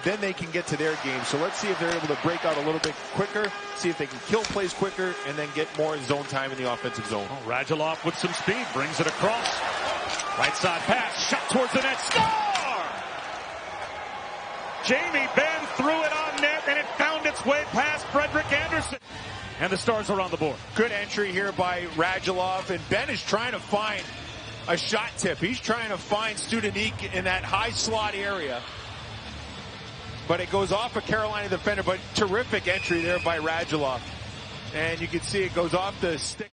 then they can get to their game. So let's see if they're able to break out a little bit quicker, see if they can kill plays quicker, and then get more zone time in the offensive zone. Oh, Radulov with some speed, brings it across. Right side pass, shot towards the net, score! Jamie Benn threw it on net, and it found its way past Frederik Andersen. And the Stars are on the board. Good entry here by Radulov, and Benn is trying to find a shot tip. He's trying to find Studenic in that high slot area. But it goes off a Carolina defender, but terrific entry there by Radulov. And you can see it goes off the stick.